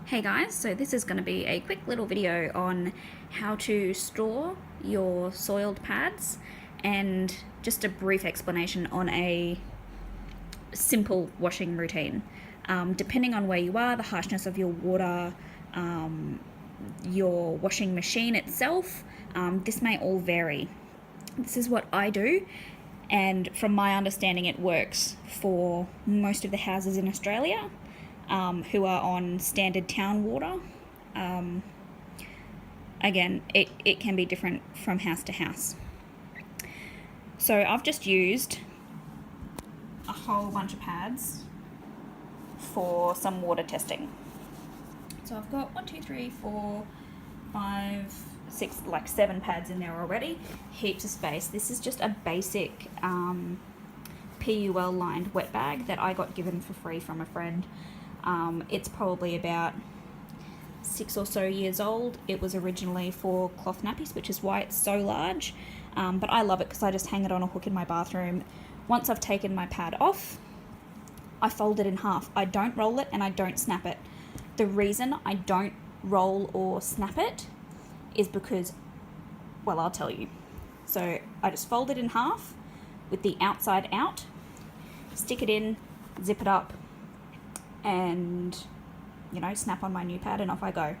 Hey guys, so this is going to be a quick little video on how to store your soiled pads and just a brief explanation on a simple washing routine. Depending on where you are, the harshness of your water, your washing machine itself, this may all vary. This is what I do, and from my understanding it works for most of the houses in Australia. Who are on standard town water. Again, it can be different from house to house. So I've just used a whole bunch of pads for some water testing. So I've got 7 pads in there already, heaps of space. This is just a basic PUL lined wet bag that I got given for free from a friend. It's probably about 6 or so years old. It was originally for cloth nappies, which is why it's so large. But I love it because I just hang it on a hook in my bathroom. Once I've taken my pad off, I fold it in half. I don't roll it and I don't snap it. The reason I don't roll or snap it is because, well, I'll tell you. So I just fold it in half with the outside out, stick it in, zip it up, and snap on my new pad and off I go.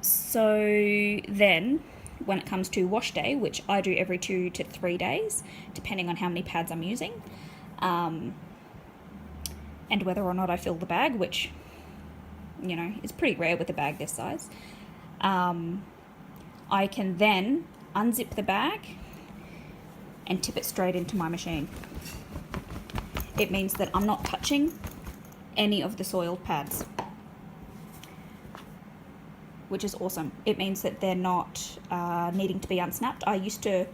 So then when it comes to wash day, which I do every 2 to 3 days depending on how many pads I'm using, and whether or not I fill the bag, which is pretty rare with a bag this size, I can then unzip the bag and tip it straight into my machine. It means that I'm not touching any of the soiled pads, which is awesome. It means that they're not needing to be unsnapped. I used to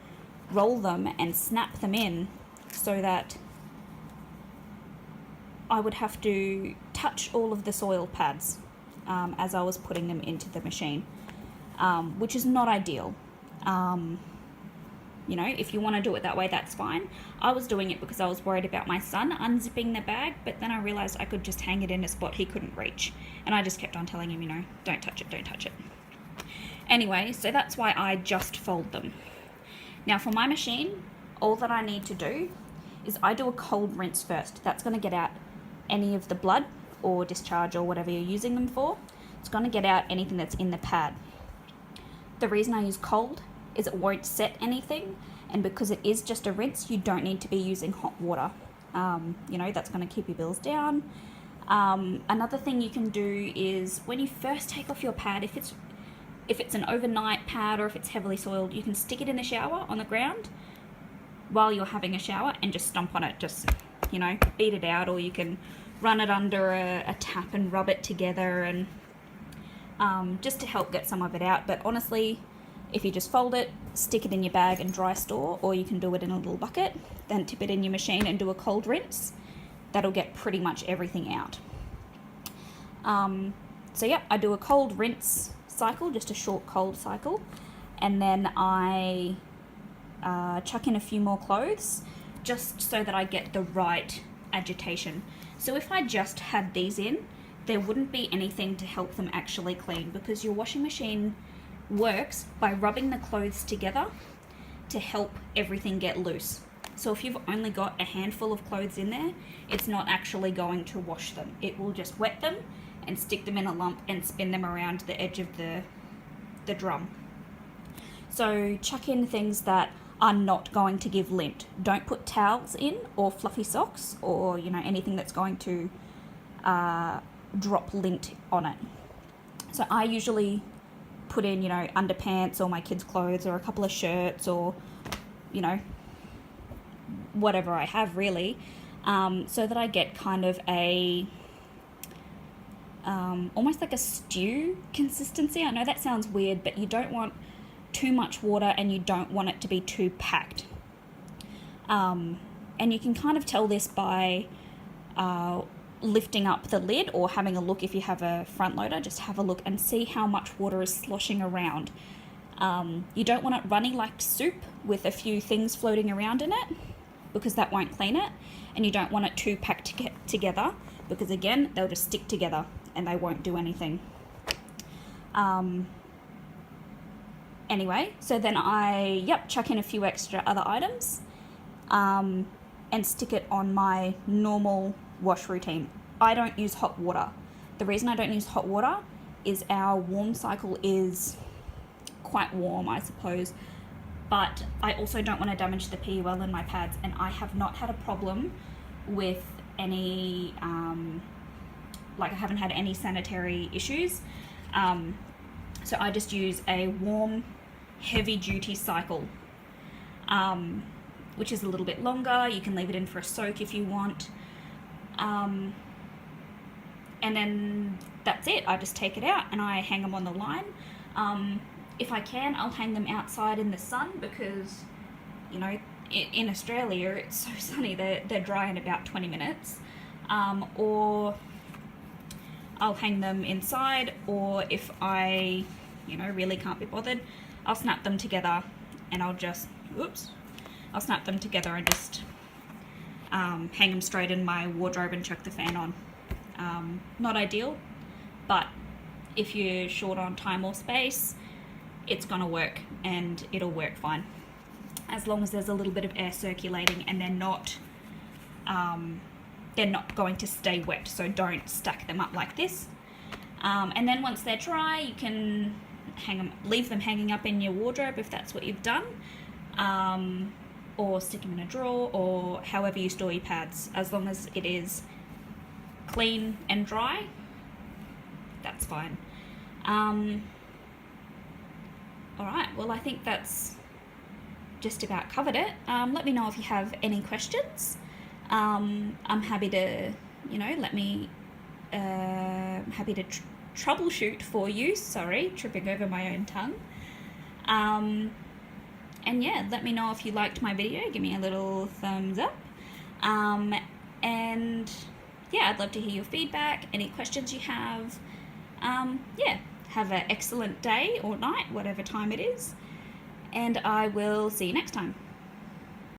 roll them and snap them in so that I would have to touch all of the soiled pads as I was putting them into the machine, which is not ideal. If you want to do it that way, that's fine. I was doing it because I was worried about my son unzipping the bag, but then I realized I could just hang it in a spot he couldn't reach. And I just kept on telling him, don't touch it, don't touch it. Anyway, so that's why I just fold them. Now for my machine, all that I need to do is I do a cold rinse first. That's going to get out any of the blood or discharge or whatever you're using them for. It's going to get out anything that's in the pad. The reason I use cold is it won't set anything, and because it is just a rinse, you don't need to be using hot water. That's going to keep your bills down. Another thing you can do is when you first take off your pad, if it's an overnight pad or if it's heavily soiled, you can stick it in the shower on the ground while you're having a shower and just stomp on it, just beat it out, or you can run it under a tap and rub it together, and just to help get some of it out. But honestly, if you just fold it, stick it in your bag and dry store, or you can do it in a little bucket, then tip it in your machine and do a cold rinse, that'll get pretty much everything out. So yeah, I do a cold rinse cycle, just a short cold cycle, and then I chuck in a few more clothes just so that I get the right agitation. So if I just had these in, there wouldn't be anything to help them actually clean, because your washing machine works by rubbing the clothes together to help everything get loose. So if you've only got a handful of clothes in there, it's not actually going to wash them. It will just wet them and stick them in a lump and spin them around the edge of the drum. So chuck in things that are not going to give lint. Don't put towels in, or fluffy socks, or anything that's going to drop lint on it. So I usually put in underpants or my kids' clothes or a couple of shirts, or whatever I have really, so that I get kind of a almost like a stew consistency. I know that sounds weird, but you don't want too much water and you don't want it to be too packed, and you can kind of tell this by lifting up the lid, or having a look. If you have a front loader, just have a look and see how much water is sloshing around. You don't want it runny like soup with a few things floating around in it, because that won't clean it, and you don't want it too packed together because again, they'll just stick together and they won't do anything. Anyway, so then I, chuck in a few extra other items and stick it on my normal wash routine. I don't use hot water. The reason I don't use hot water is our warm cycle is quite warm, I suppose, but I also don't want to damage the PUL in my pads, and I have not had a problem with any, I haven't had any sanitary issues. So I just use a warm, heavy duty cycle, which is a little bit longer. You can leave it in for a soak if you want. And then that's it. I just take it out and I hang them on the line. If I can, I'll hang them outside in the sun because, you know, in Australia it's so sunny, they're dry in about 20 minutes. Or I'll hang them inside, or if I, really can't be bothered, I'll snap them together and I'll snap them together and just hang them straight in my wardrobe and chuck the fan on. Not ideal, but if you're short on time or space, it's gonna work and it'll work fine. As long as there's a little bit of air circulating and they're not going to stay wet, so don't stack them up like this. And then once they're dry, you can leave them hanging up in your wardrobe if that's what you've done, or stick them in a drawer, or however you store your pads. As long as it is clean and dry, that's fine. Alright, well, I think that's just about covered it. Let me know if you have any questions. I'm happy to, happy to troubleshoot for you. Sorry, tripping over my own tongue. And yeah, let me know if you liked my video. Give me a little thumbs up. And yeah, I'd love to hear your feedback, any questions you have. Have an excellent day or night, whatever time it is. And I will see you next time.